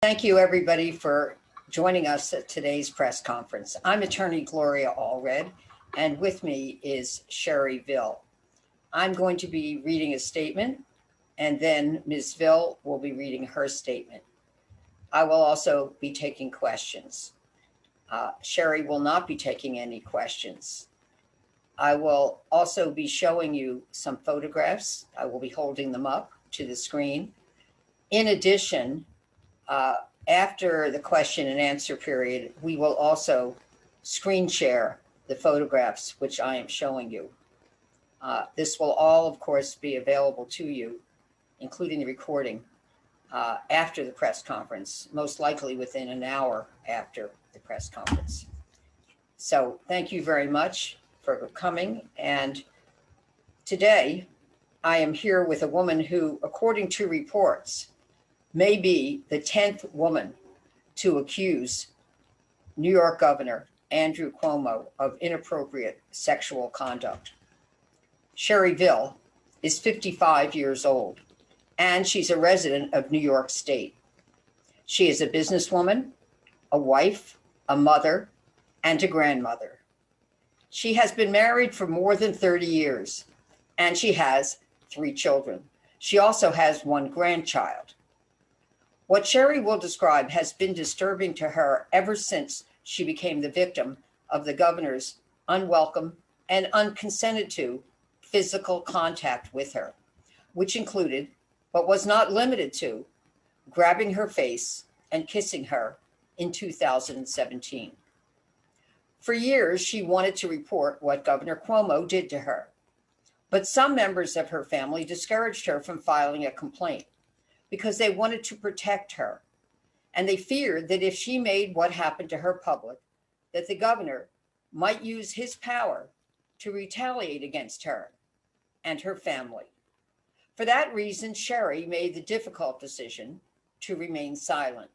Thank you, everybody, for joining us at today's press conference. I'm attorney Gloria Allred, and with me is Sherry Vill. I'm going to be reading a statement, and then Ms. Vill will be reading her statement. I will also be taking questions. Sherry will not be taking any questions. I will also be showing you some photographs. I will be holding them up to the screen. In addition, after the question and answer period, we will also screen share the photographs which I am showing you. This will all, of course, be available to you, including the recording, after the press conference, most likely within an hour after the press conference. So thank you very much for coming. And today I am here with a woman who, according to reports, may be the 10th woman to accuse New York Governor Andrew Cuomo of inappropriate sexual conduct. Sherry Vill is 55 years old, and she's a resident of New York State. She is a businesswoman, a wife, a mother, and a grandmother. She has been married for more than 30 years, and she has 3 children. She also has 1 grandchild. What Sherry will describe has been disturbing to her ever since she became the victim of the governor's unwelcome and unconsented to physical contact with her, which included, but was not limited to, grabbing her face and kissing her in 2017. For years, she wanted to report what Governor Cuomo did to her, but some members of her family discouraged her from filing a complaint because they wanted to protect her, and they feared that if she made what happened to her public, that the governor might use his power to retaliate against her and her family. For that reason, Sherry made the difficult decision to remain silent.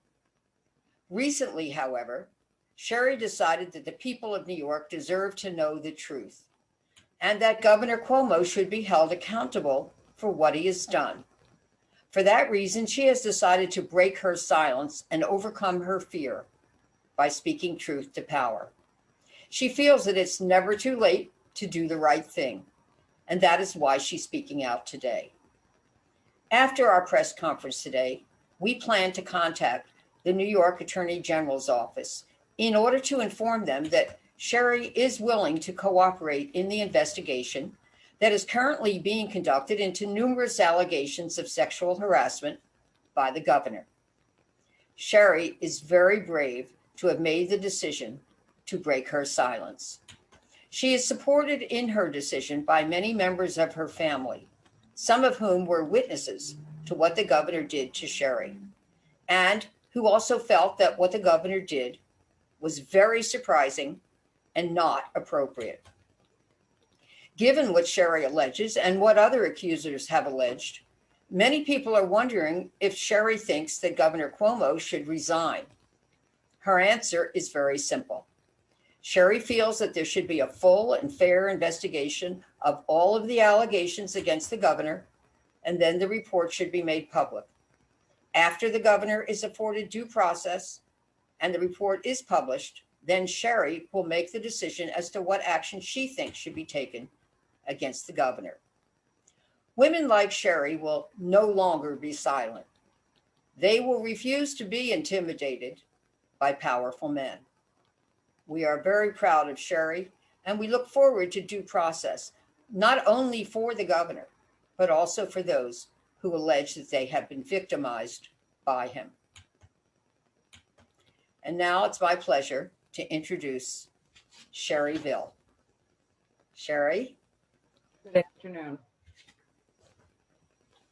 Recently, however, Sherry decided that the people of New York deserve to know the truth, and that Governor Cuomo should be held accountable for what he has done. For that reason, she has decided to break her silence and overcome her fear by speaking truth to power. She feels that it's never too late to do the right thing, and that is why she's speaking out today. After our press conference today, we plan to contact the New York Attorney General's office in order to inform them that Sherry is willing to cooperate in the investigation that is currently being conducted into numerous allegations of sexual harassment by the governor. Sherry is very brave to have made the decision to break her silence. She is supported in her decision by many members of her family, some of whom were witnesses to what the governor did to Sherry, and who also felt that what the governor did was very surprising and not appropriate. Given what Sherry alleges and what other accusers have alleged, many people are wondering if Sherry thinks that Governor Cuomo should resign. Her answer is very simple. Sherry feels that there should be a full and fair investigation of all of the allegations against the governor, and then the report should be made public. After the governor is afforded due process and the report is published, then Sherry will make the decision as to what action she thinks should be taken against the governor. Women like Sherry will no longer be silent. They will refuse to be intimidated by powerful men. We are very proud of Sherry, and we look forward to due process, not only for the governor, but also for those who allege that they have been victimized by him. And now it's my pleasure to introduce Sherry Vill. Sherry? Good afternoon.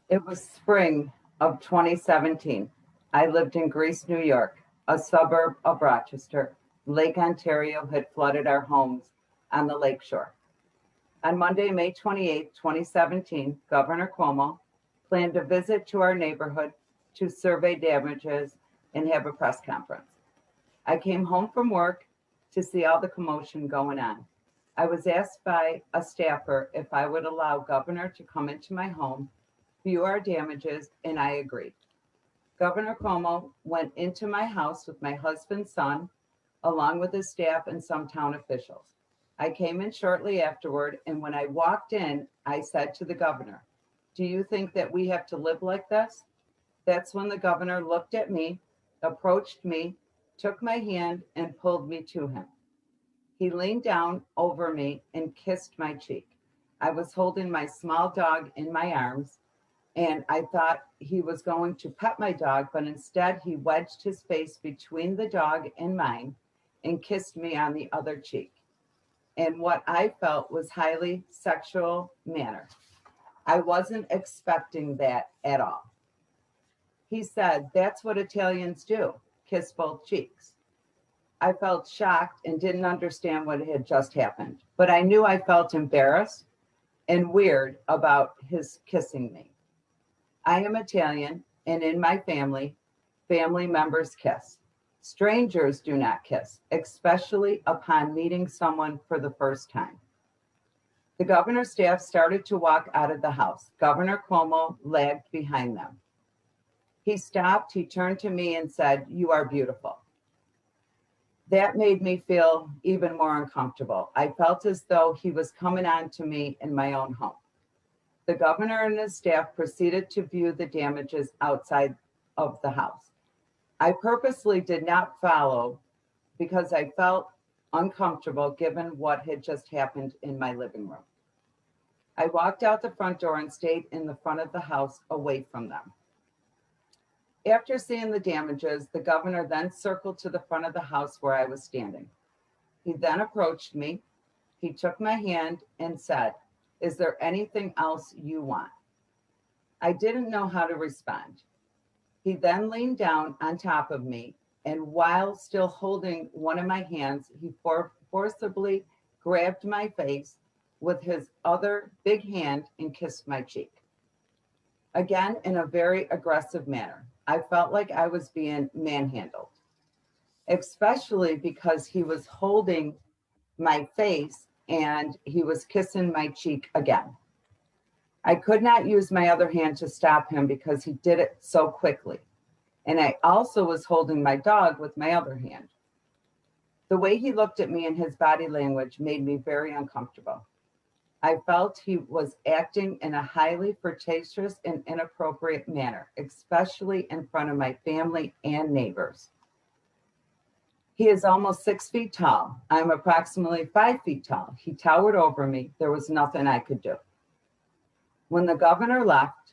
It was spring of 2017. I lived in Greece, New York, a suburb of Rochester. Lake Ontario had flooded our homes on the lakeshore. On Monday, May 28, 2017, Governor Cuomo planned a visit to our neighborhood to survey damages and have a press conference. I came home from work to see all the commotion going on. I was asked by a staffer if I would allow Governor to come into my home, view our damages, and I agreed. Governor Cuomo went into my house with my husband's son, along with his staff and some town officials. I came in shortly afterward, and when I walked in, I said to the governor, "Do you think that we have to live like this?" That's when the governor looked at me, approached me, took my hand, and pulled me to him. He leaned down over me and kissed my cheek. I was holding my small dog in my arms, and I thought he was going to pet my dog, but instead he wedged his face between the dog and mine and kissed me on the other cheek in what I felt was highly sexual manner. I wasn't expecting that at all. He said, "That's what Italians do, kiss both cheeks." I felt shocked and didn't understand what had just happened, but I knew I felt embarrassed and weird about his kissing me. I am Italian, and in my family, family members kiss. Strangers do not kiss, especially upon meeting someone for the first time. The governor's staff started to walk out of the house. Governor Cuomo lagged behind them. He stopped, he turned to me and said, "You are beautiful." That made me feel even more uncomfortable. I felt as though he was coming on to me in my own home. The governor and his staff proceeded to view the damages outside of the house. I purposely did not follow because I felt uncomfortable given what had just happened in my living room. I walked out the front door and stayed in the front of the house away from them. After seeing the damages, the governor then circled to the front of the house where I was standing. He then approached me. He took my hand and said, "Is there anything else you want?" I didn't know how to respond. He then leaned down on top of me, and while still holding one of my hands, he forcibly grabbed my face with his other big hand and kissed my cheek. Again, in a very aggressive manner. I felt like I was being manhandled, especially because he was holding my face and he was kissing my cheek again. I could not use my other hand to stop him because he did it so quickly. And I also was holding my dog with my other hand. The way he looked at me and his body language made me very uncomfortable. I felt he was acting in a highly flirtatious and inappropriate manner, especially in front of my family and neighbors. He is almost 6 feet tall. I'm approximately 5 feet tall. He towered over me. There was nothing I could do. When the governor left,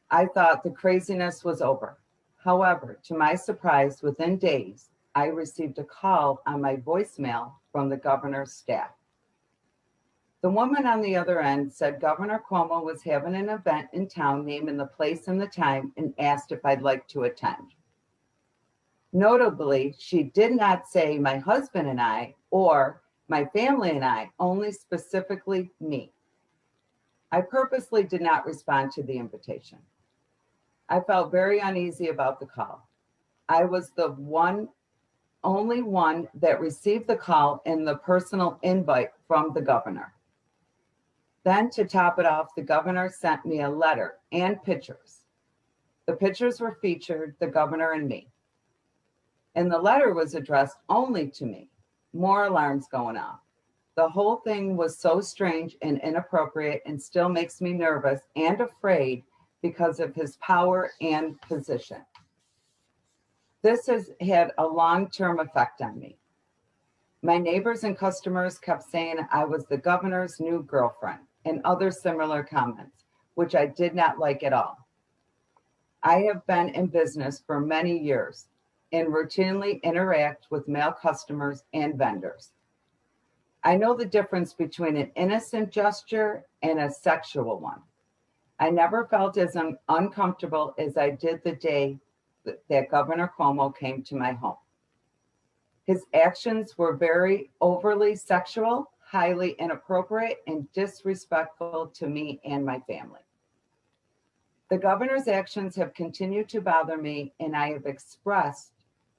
I thought the craziness was over. However, to my surprise, within days, I received a call on my voicemail from the governor's staff. The woman on the other end said Governor Cuomo was having an event in town, naming the place and the time, and asked if I'd like to attend. Notably, she did not say my husband and I or my family and I, only specifically me. I purposely did not respond to the invitation. I felt very uneasy about the call. I was the only one that received the call and the personal invite from the governor. Then, to top it off, the governor sent me a letter and pictures. The pictures were featured the governor and me. And the letter was addressed only to me. More alarms going off. The whole thing was so strange and inappropriate and still makes me nervous and afraid because of his power and position. This has had a long-term effect on me. My neighbors and customers kept saying I was the governor's new girlfriend and other similar comments, which I did not like at all. I have been in business for many years and routinely interact with male customers and vendors. I know the difference between an innocent gesture and a sexual one. I never felt as uncomfortable as I did the day that Governor Cuomo came to my home. His actions were very overly sexual, highly inappropriate, and disrespectful to me and my family. The governor's actions have continued to bother me, and I have expressed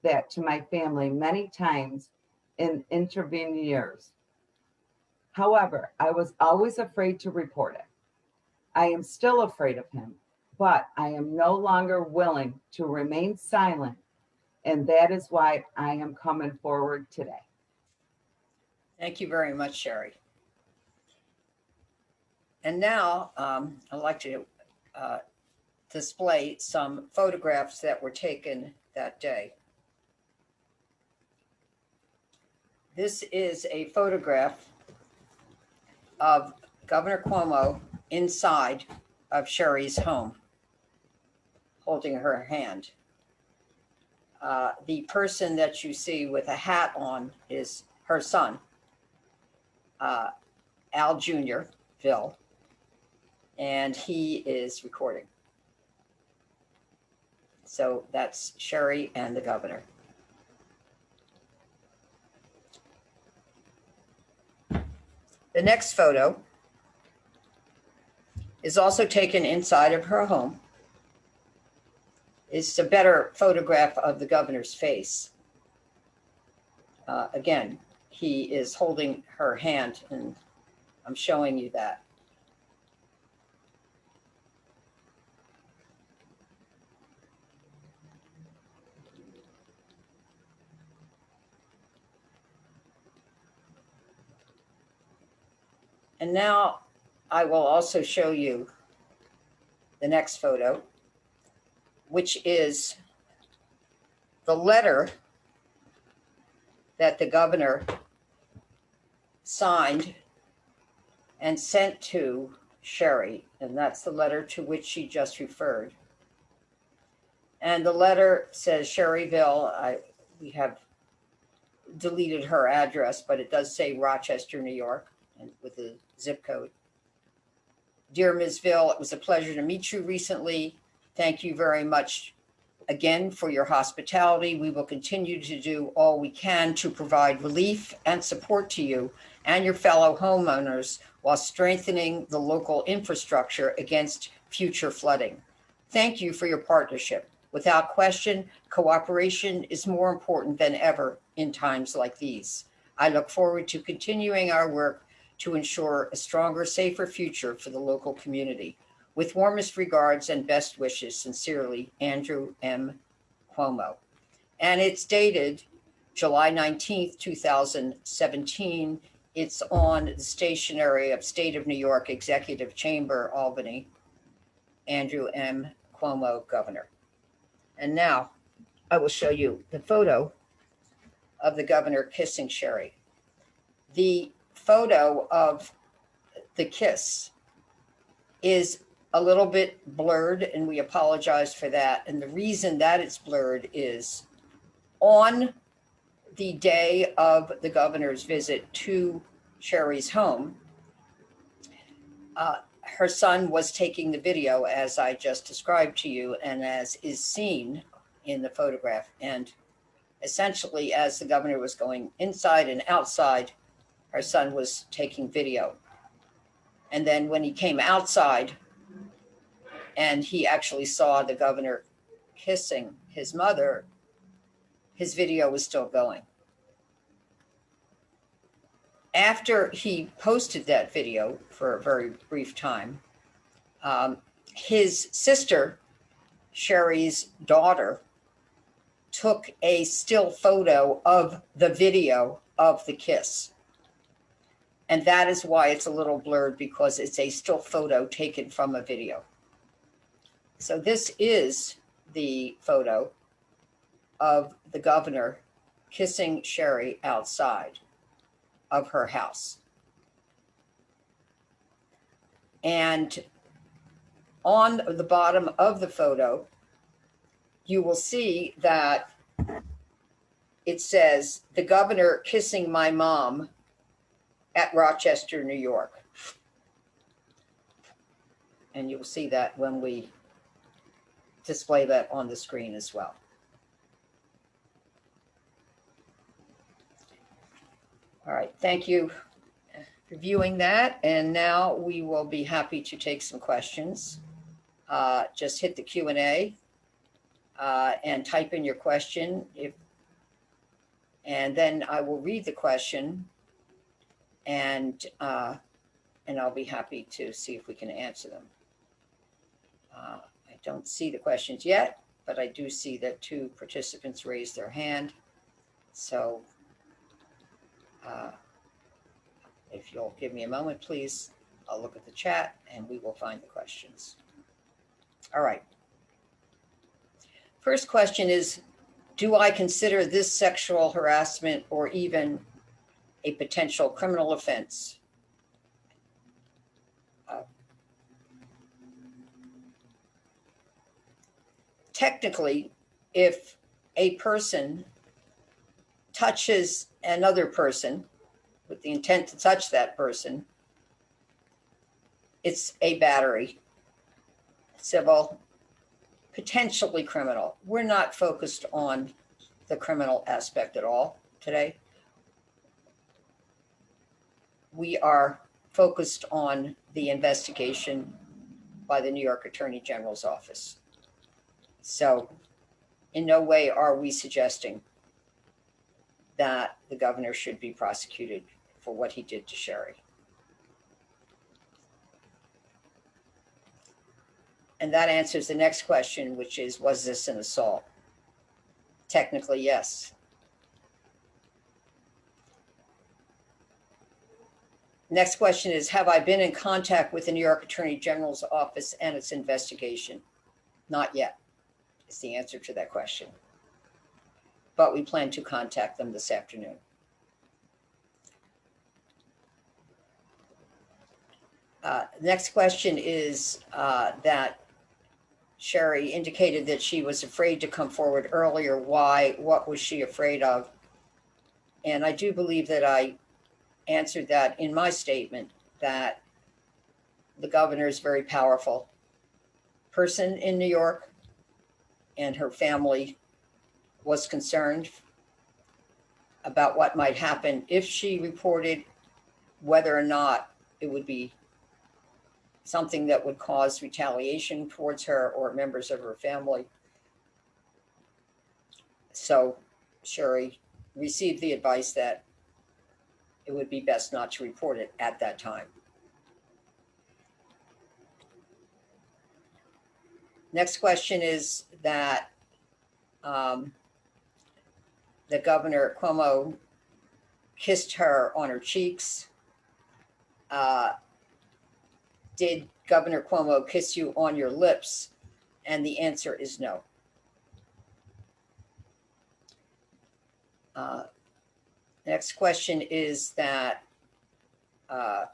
that to my family many times in intervening years. However, I was always afraid to report it. I am still afraid of him, but I am no longer willing to remain silent, and that is why I am coming forward today. Thank you very much, Sherry. And now I'd like to display some photographs that were taken that day. This is a photograph of Governor Cuomo inside of Sherry's home, holding her hand. The person that you see with a hat on is her son, Al Jr., Phil, and he is recording. So that's Sherry and the governor. The next photo is also taken inside of her home. It's a better photograph of the governor's face. Again, he is holding her hand, and I'm showing you that. And now I will also show you the next photo, which is the letter that the governor signed and sent to Sherry. And that's the letter to which she just referred. And the letter says, Sherryville, we have deleted her address, but it does say Rochester, New York, and with the zip code. Dear Ms. Ville, it was a pleasure to meet you recently. Thank you very much again for your hospitality. We will continue to do all we can to provide relief and support to you and your fellow homeowners while strengthening the local infrastructure against future flooding. Thank you for your partnership. Without question, cooperation is more important than ever in times like these. I look forward to continuing our work to ensure a stronger, safer future for the local community. With warmest regards and best wishes, sincerely, Andrew M. Cuomo. And it's dated July 19th, 2017. It's on the stationery of State of New York Executive Chamber, Albany. Andrew M. Cuomo, Governor. And now I will show you the photo of the governor kissing Sherry. The photo of the kiss is a little bit blurred, and we apologize for that. And the reason that it's blurred is on the day of the governor's visit to Sherry's home, her son was taking the video as I just described to you and as is seen in the photograph. And essentially, as the governor was going inside and outside, her son was taking video. And then when he came outside and he actually saw the governor kissing his mother, his video was still going. After he posted that video for a very brief time, his sister, Sherry's daughter, took a still photo of the video of the kiss. And that is why it's a little blurred, because it's a still photo taken from a video. So this is the photo of the governor kissing Sherry outside of her house. And on the bottom of the photo, you will see that it says, the governor kissing my mom at Rochester, New York. And you'll see that when we display that on the screen as well. All right, thank you for viewing that. And now we will be happy to take some questions. Just hit the Q&A and type in your question. And then I will read the question, and I'll be happy to see if we can answer them. I don't see the questions yet, but I do see that 2 participants raised their hand. So if you'll give me a moment, please, I'll look at the chat and we will find the questions. All right. First question is, do I consider this sexual harassment or even a potential criminal offense? Technically, if a person touches another person with the intent to touch that person, it's a battery, civil, potentially criminal. We're not focused on the criminal aspect at all today. We are focused on the investigation by the New York Attorney General's office. So in no way are we suggesting that the governor should be prosecuted for what he did to Sherry. And that answers the next question, which is, was this an assault? Technically, yes. Next question is, have I been in contact with the New York Attorney General's office and its investigation? Not yet, is the answer to that question. But we plan to contact them this afternoon. Next question is that Sherry indicated that she was afraid to come forward earlier. Why? What was she afraid of? And I do believe that I answered that in my statement, that the governor is a very powerful person in New York, and her family was concerned about what might happen if she reported, whether or not it would be something that would cause retaliation towards her or members of her family. So Sherry received the advice that it would be best not to report it at that time. Next question is that the Governor Cuomo kissed her on her cheeks. Did Governor Cuomo kiss you on your lips? And the answer is no. Next question is that the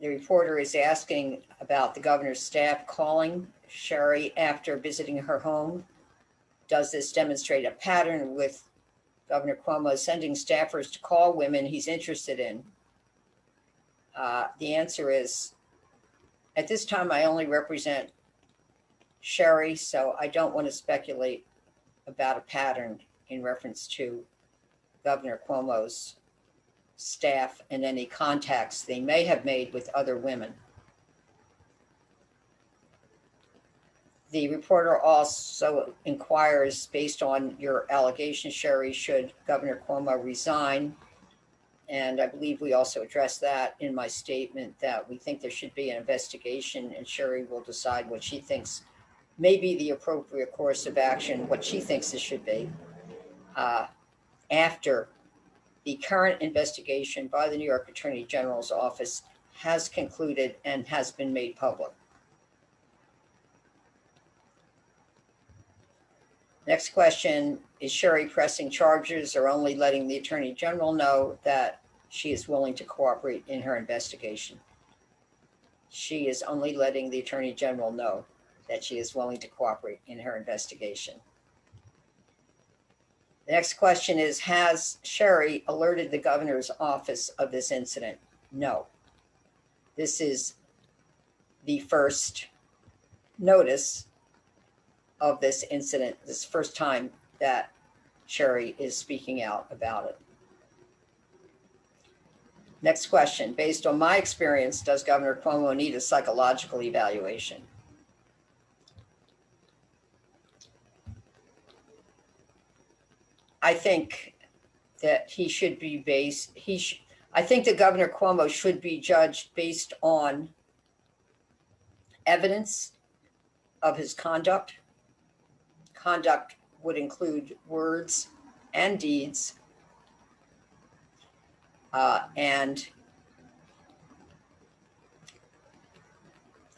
reporter is asking about the governor's staff calling Sherry after visiting her home. Does this demonstrate a pattern with Governor Cuomo sending staffers to call women he's interested in? The answer is, at this time, I only represent Sherry, so I don't want to speculate about a pattern in reference to Governor Cuomo's staff and any contacts they may have made with other women. The reporter also inquires, based on your allegation, Sherry, should Governor Cuomo resign? And I believe we also addressed that in my statement, that we think there should be an investigation and Sherry will decide what she thinks may be the appropriate course of action, what she thinks it should be, after the current investigation by the New York Attorney General's office has concluded and has been made public. Next question, is Sherry pressing charges or only letting the Attorney General know that she is willing to cooperate in her investigation? She is only letting the Attorney General know that she is willing to cooperate in her investigation. The next question is, has Sherry alerted the governor's office of this incident? No. This is the first notice of this incident, this first time that Sherry is speaking out about it. Next question, based on my experience, does Governor Cuomo need a psychological evaluation? I think that he should be based, I think that Governor Cuomo should be judged based on evidence of his conduct. Conduct would include words and deeds, and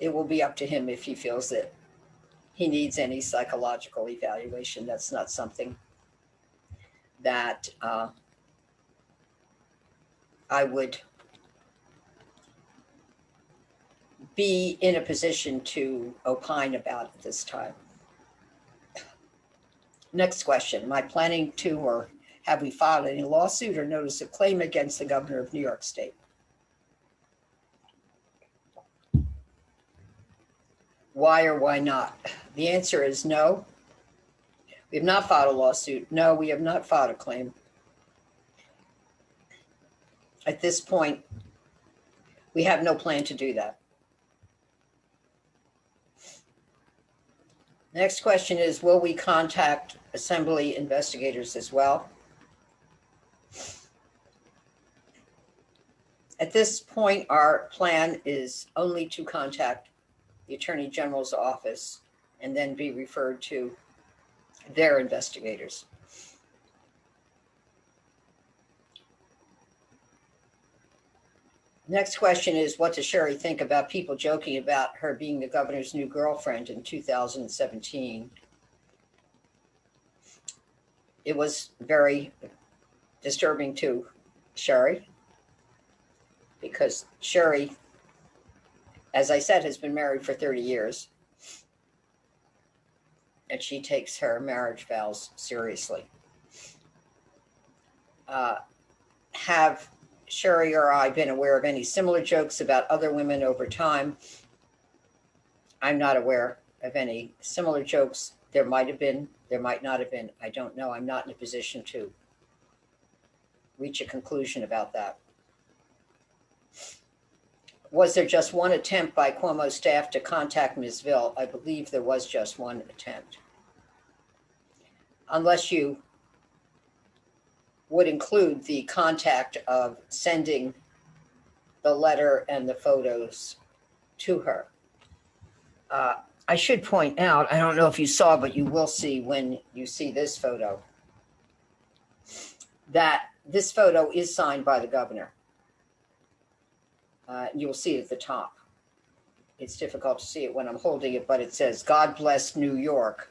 it will be up to him if he feels that he needs any psychological evaluation. That's not something that I would be in a position to opine about at this time. Next question. Am I planning to, or have we filed any lawsuit or notice of claim against the governor of New York State? Why or why not? The answer is no. We have not filed a lawsuit. No, we have not filed a claim. At this point, we have no plan to do that. Next question is, will we contact Assembly investigators as well? At this point, our plan is only to contact the Attorney General's office and then be referred to their investigators. Next question is, what does Sherry think about people joking about her being the governor's new girlfriend in 2017? It was very disturbing to Sherry because Sherry, as I said, has been married for 30 years. And she takes her marriage vows seriously. Have Sherry or I been aware of any similar jokes about other women over time? I'm not aware of any similar jokes. There might have been, there might not have been. I don't know. I'm not in a position to reach a conclusion about that. Was there just one attempt by Cuomo staff to contact Ms. Ville? I believe there was just one attempt. Unless you would include the contact of sending the letter and the photos to her. I should point out, I don't know if you saw, but you will see when you see this photo, that this photo is signed by the governor. You'll see it at the top. It's difficult to see it when I'm holding it, but it says, "God bless New York."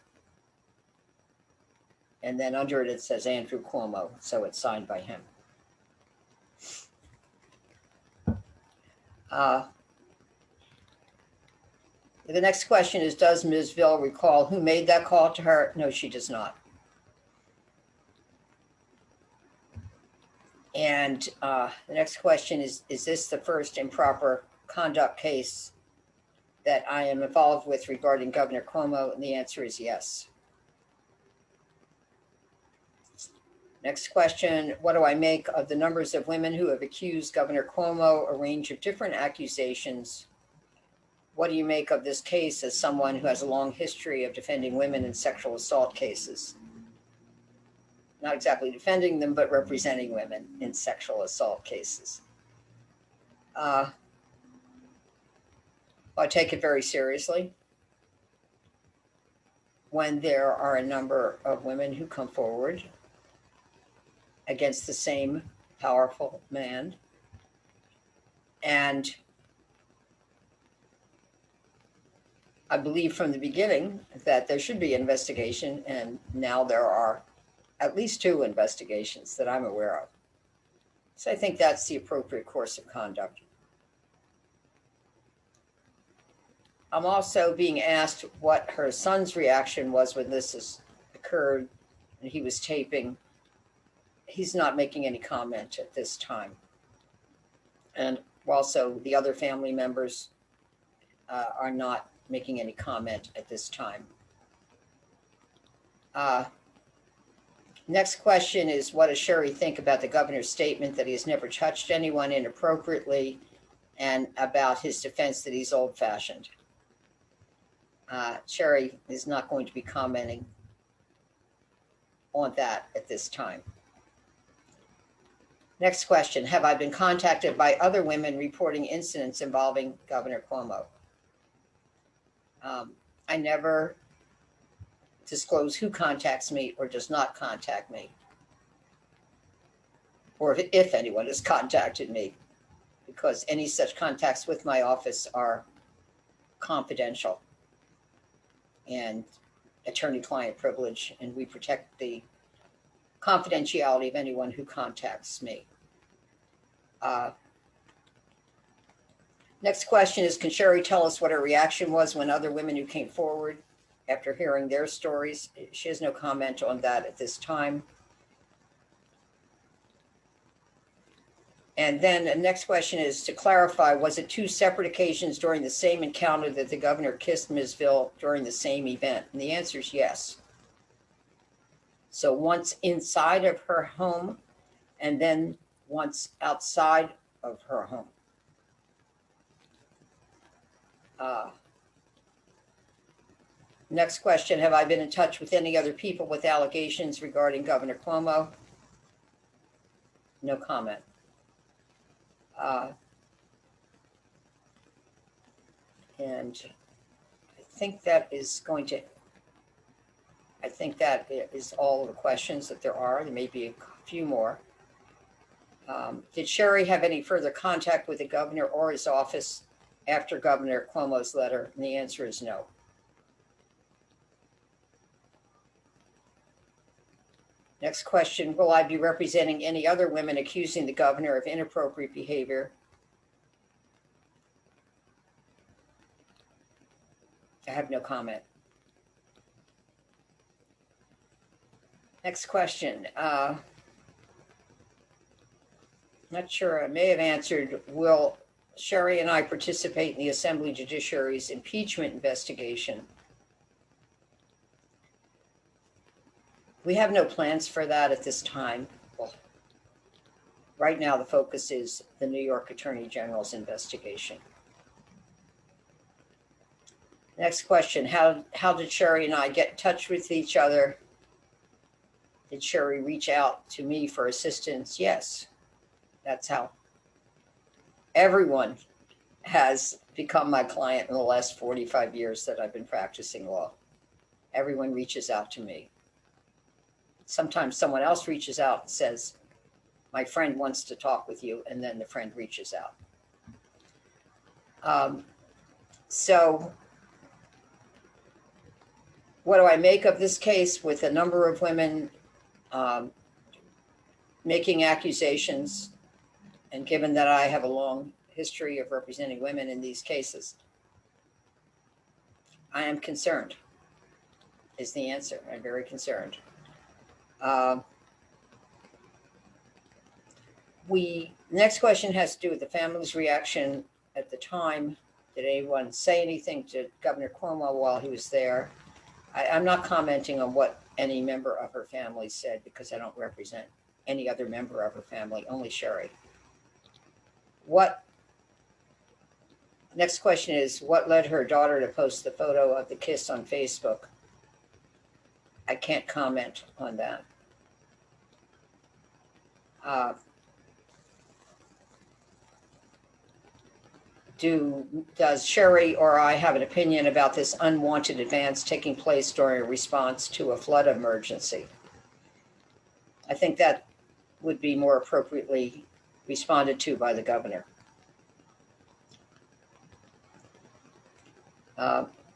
And then under it, it says Andrew Cuomo. So it's signed by him. The next question is, does Ms. Ville recall who made that call to her? No, she does not. And the next question is this the first improper conduct case that I am involved with regarding Governor Cuomo? And the answer is yes. Next question, what do I make of the numbers of women who have accused Governor Cuomo a range of different accusations? What do you make of this case as someone who has a long history of defending women in sexual assault cases? Not exactly defending them, but representing women in sexual assault cases. I take it very seriously when there are a number of women who come forward against the same powerful man. And I believe from the beginning that there should be investigation, and now there are at least 2 investigations that I'm aware of. So I think that's the appropriate course of conduct. I'm also being asked what her son's reaction was when this occurred and he was taping. He's not making any comment at this time. And also the other family members are not making any comment at this time. Next question is, what does Sherry think about the governor's statement that he has never touched anyone inappropriately, and about his defense that he's old-fashioned? Sherry is not going to be commenting on that at this time. Next question, have I been contacted by other women reporting incidents involving Governor Cuomo? I never disclose who contacts me or does not contact me, or if anyone has contacted me, because any such contacts with my office are confidential and attorney-client privilege, and we protect the confidentiality of anyone who contacts me. Next question is, can Sherry tell us what her reaction was when other women who came forward after hearing their stories? She has no comment on that at this time. And then the next question is to clarify, was it two separate occasions during the same encounter that the governor kissed Ms. Ville during the same event? And the answer is yes. So once inside of her home and then once outside of her home. Next question, have I been in touch with any other people with allegations regarding Governor Cuomo? No comment. And I think that is all of the questions that there are. There may be a few more. Did Sherry have any further contact with the governor or his office after Governor Cuomo's letter? And the answer is no. Next question, will I be representing any other women accusing the governor of inappropriate behavior? I have no comment. Next question. Not sure, I may have answered, will Sherry and I participate in the Assembly Judiciary's impeachment investigation? We have no plans for that at this time. Well, right now, the focus is the New York Attorney General's investigation. Next question, how did Sherry and I get in touch with each other? Did Sherry reach out to me for assistance? Yes, that's how everyone has become my client in the last 45 years that I've been practicing law. Everyone reaches out to me. Sometimes someone else reaches out and says, my friend wants to talk with you, and then the friend reaches out. So what do I make of this case with a number of women making accusations, and given that I have a long history of representing women in these cases? I am concerned, is the answer. I'm very concerned. Next question has to do with the family's reaction at the time. Did anyone say anything to Governor Cuomo while he was there? I'm not commenting on what any member of her family said because I don't represent any other member of her family, only Sherry. Next question is, what led her daughter to post the photo of the kiss on Facebook? I can't comment on that. Does Sherry or I have an opinion about this unwanted advance taking place during a response to a flood emergency? I think that would be more appropriately responded to by the governor.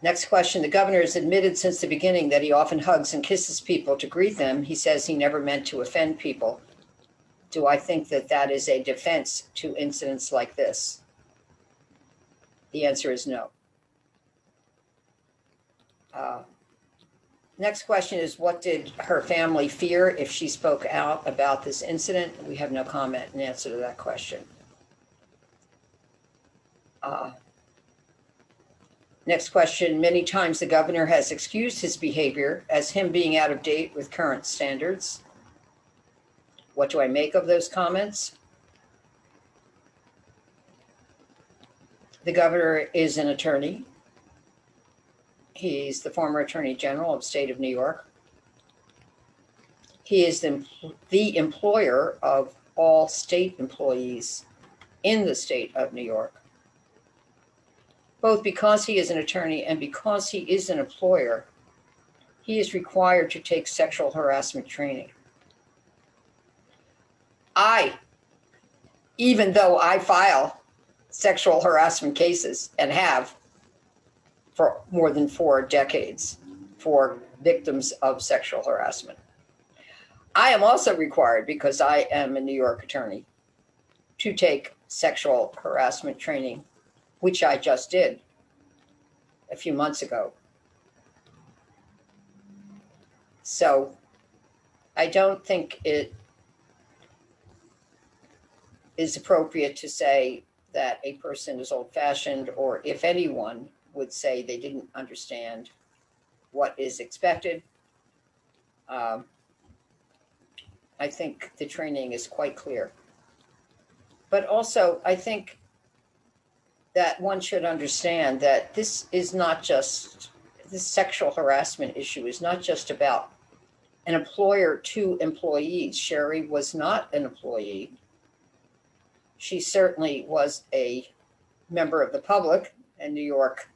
Next question. The governor has admitted since the beginning that he often hugs and kisses people to greet them. He says he never meant to offend people. Do I think that that is a defense to incidents like this? The answer is no. Next question is, what did her family fear if she spoke out about this incident? We have no comment in answer to that question. Next question, many times the governor has excused his behavior as him being out of date with current standards. What do I make of those comments? The governor is an attorney. He's the former Attorney General of the state of New York. He is the employer of all state employees in the state of New York. both because he is an attorney and because he is an employer, he is required to take sexual harassment training. Even though I file sexual harassment cases and have for more than 4 decades for victims of sexual harassment, I am also required, because I am a New York attorney, to take sexual harassment training, which I just did a few months ago. So I don't think it is appropriate to say that a person is old-fashioned, or if anyone would say they didn't understand what is expected. I think the training is quite clear. But also, I think that one should understand that this sexual harassment issue is not just about an employer to employees. Sherry was not an employee. She certainly was a member of the public, a New York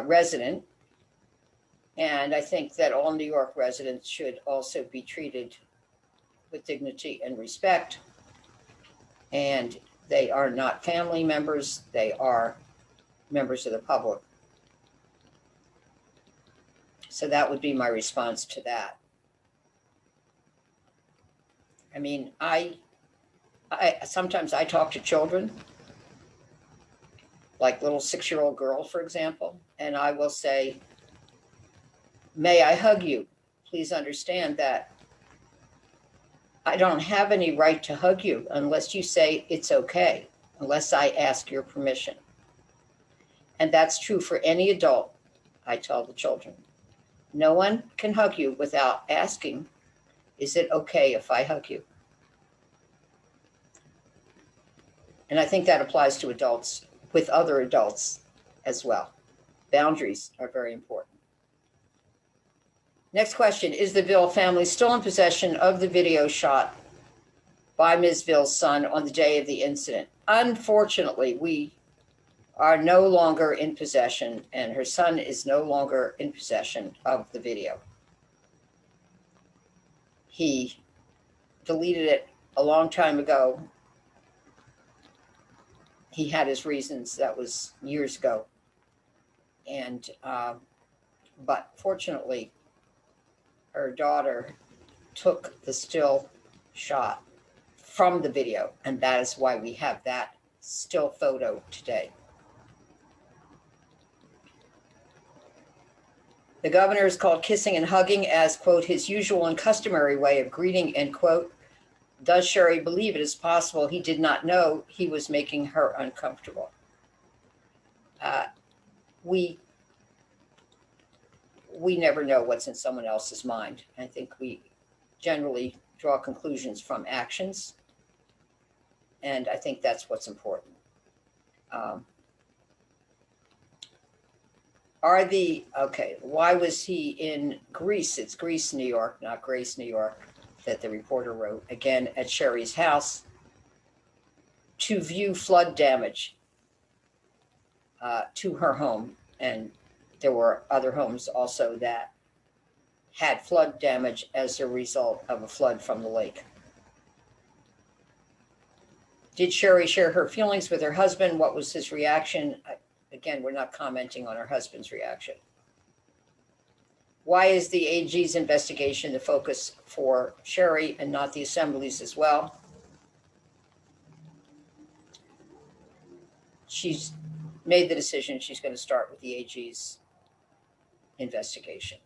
resident. And I think that all New York residents should also be treated with dignity and respect. And they are not family members, they are members of the public. So that would be my response to that. I mean, I sometimes I talk to children, like little 6-year-old girl, for example, and I will say, "May I hug you?" Please understand that I don't have any right to hug you unless you say it's okay, unless I ask your permission. And that's true for any adult, I tell the children. No one can hug you without asking, "Is it okay if I hug you?" And I think that applies to adults with other adults as well. Boundaries are very important. Next question, is the Ville family still in possession of the video shot by Ms. Ville's son on the day of the incident? Unfortunately, we are no longer in possession, and her son is no longer in possession of the video. He deleted it a long time ago. He had his reasons, that was years ago. And, but fortunately, her daughter took the still shot from the video, and that is why we have that still photo today. The governor is called kissing and hugging as, quote, his usual and customary way of greeting, end quote. Does Sherry believe it is possible he did not know he was making her uncomfortable? We never know what's in someone else's mind. I think we generally draw conclusions from actions, and I think that's what's important. Why was he in Greece? It's Greece, New York, not Grace, New York, that the reporter wrote, again, at Sherry's house, to view flood damage to her home. And there were other homes also that had flood damage as a result of a flood from the lake. Did Sherry share her feelings with her husband? What was his reaction? Again, we're not commenting on her husband's reaction. Why is the AG's investigation the focus for Sherry and not the Assembly's as well? She's made the decision she's going to start with the AG's investigation.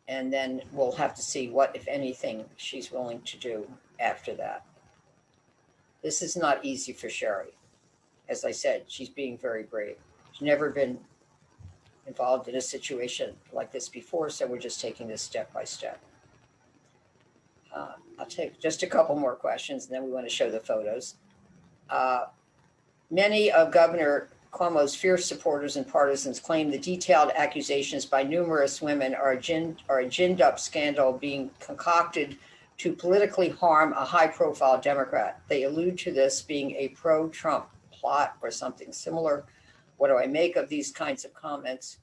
And then we'll have to see what, if anything, she's willing to do after that. This is not easy for Sherry. As I said, she's being very brave. She's never been involved in a situation like this before, so we're just taking this step by step. I'll take just a couple more questions, and then we want to show the photos. Many of Governor Cuomo's fierce supporters and partisans claim the detailed accusations by numerous women are a ginned-up scandal being concocted to politically harm a high-profile Democrat. They allude to this being a pro-Trump plot or something similar? What do I make of these kinds of comments?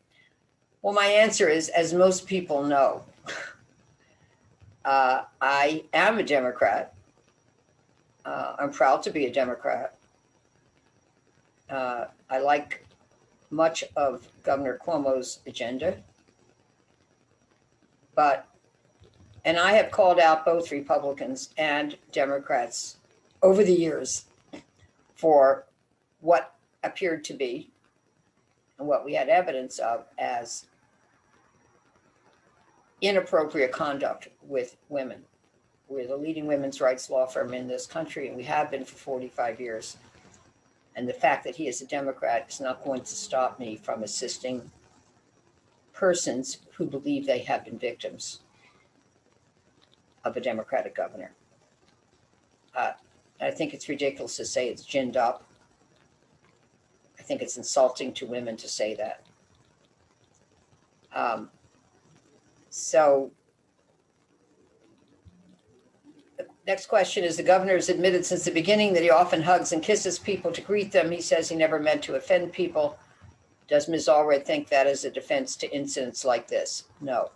Well, my answer is, as most people know, I am a Democrat. I'm proud to be a Democrat. I like much of Governor Cuomo's agenda, and I have called out both Republicans and Democrats over the years for what appeared to be, and what we had evidence of, as inappropriate conduct with women. We're the leading women's rights law firm in this country, and we have been for 45 years. And the fact that he is a Democrat is not going to stop me from assisting persons who believe they have been victims of a Democratic governor. I think it's ridiculous to say it's ginned up. I think it's insulting to women to say that. So the next question is, the governor has admitted since the beginning that he often hugs and kisses people to greet them. He says he never meant to offend people. Does Ms. Allred think that is a defense to incidents like this? No.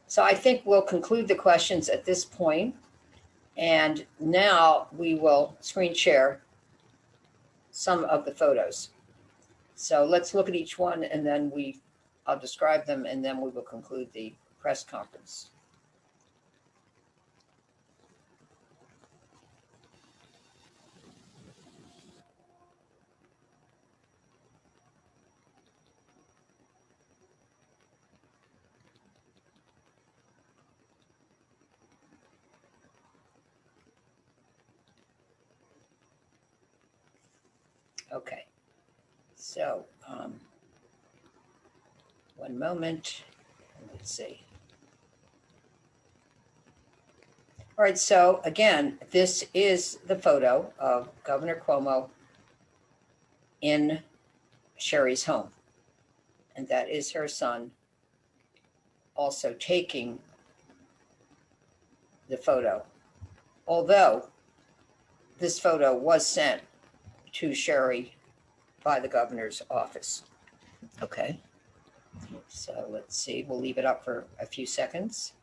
So I think we'll conclude the questions at this point. And now we will screen share some of the photos. So let's look at each one, and then I'll describe them, and then we will conclude the press conference. Okay, so one moment, let's see. All right, so again, this is the photo of Governor Cuomo in Sherry's home, and that is her son also taking the photo, although this photo was sent to Sherry by the governor's office. Okay, so let's see, we'll leave it up for a few seconds.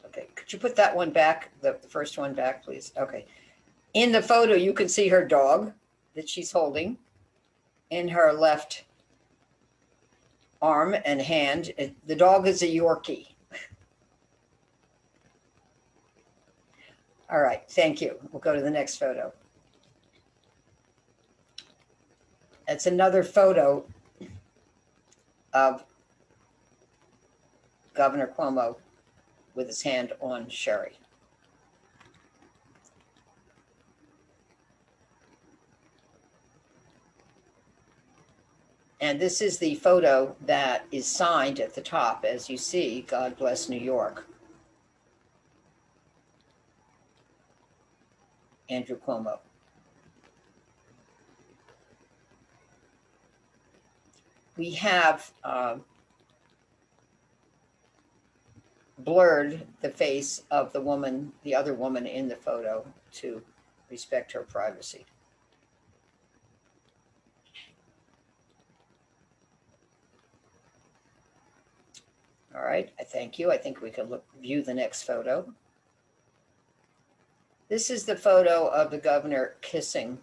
Okay, could you put that one back, the first one back, please? Okay, in the photo, you can see her dog that she's holding in her left arm and hand. The dog is a Yorkie. All right, thank you. We'll go to the next photo. That's another photo of Governor Cuomo with his hand on Sherry. And this is the photo that is signed at the top, as you see, God bless New York. Andrew Cuomo. We have blurred the face of the woman, the other woman in the photo, to respect her privacy. All right, I thank you. I think we can view the next photo. This is the photo of the governor kissing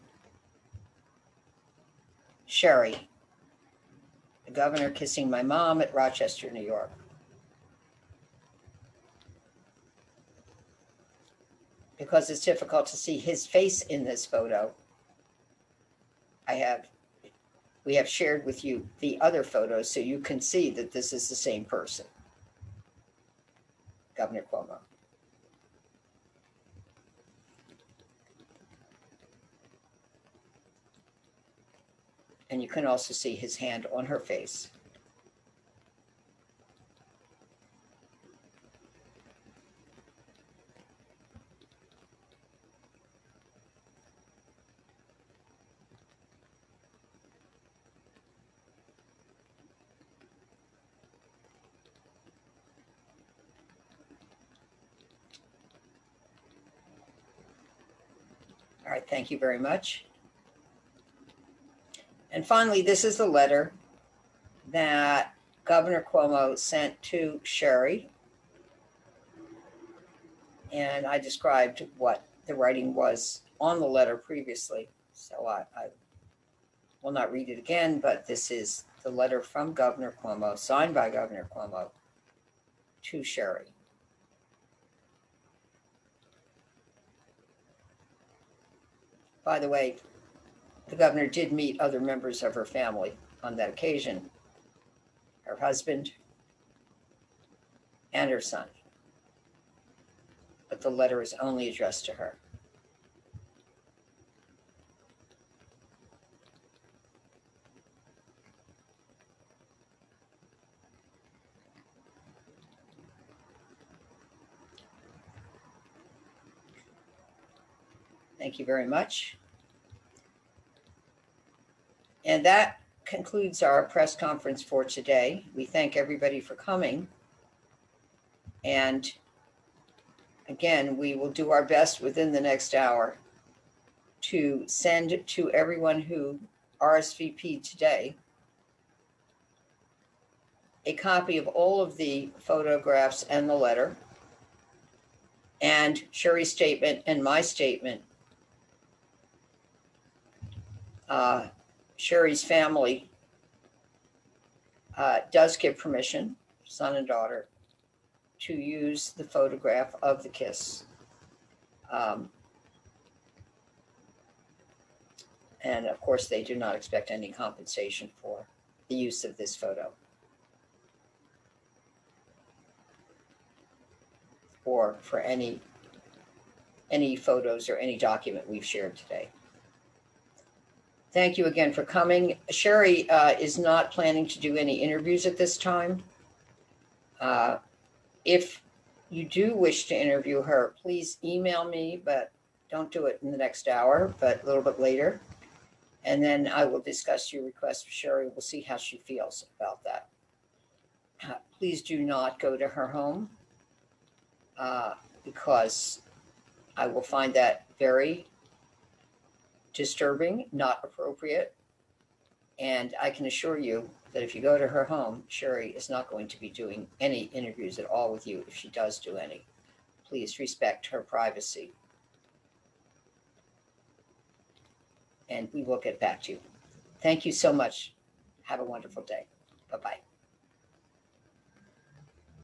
Sherry. The governor kissing my mom at Rochester, New York. Because it's difficult to see his face in this photo, we have shared with you the other photos so you can see that this is the same person, Governor Cuomo. And you can also see his hand on her face. All right, thank you very much. And finally, this is the letter that Governor Cuomo sent to Sherry. And I described what the writing was on the letter previously. So I will not read it again, but this is the letter from Governor Cuomo, signed by Governor Cuomo, to Sherry. By the way, the governor did meet other members of her family on that occasion, her husband and her son. But the letter is only addressed to her. Thank you very much. And that concludes our press conference for today. We thank everybody for coming. And again, we will do our best within the next hour to send to everyone who RSVP'd today a copy of all of the photographs and the letter, and Sherry's statement and my statement. Sherry's family does give permission, son and daughter, to use the photograph of the kiss. And of course, they do not expect any compensation for the use of this photo or for any photos or any document we've shared today. Thank you again for coming. Sherry is not planning to do any interviews at this time. If you do wish to interview her, please email me, but don't do it in the next hour, but a little bit later. And then I will discuss your request with Sherry. We'll see how she feels about that. Please do not go to her home because I will find that very disturbing, not appropriate. And I can assure you that if you go to her home, Sherry is not going to be doing any interviews at all with you if she does do any. Please respect her privacy. And we will get back to you. Thank you so much. Have a wonderful day. Bye-bye.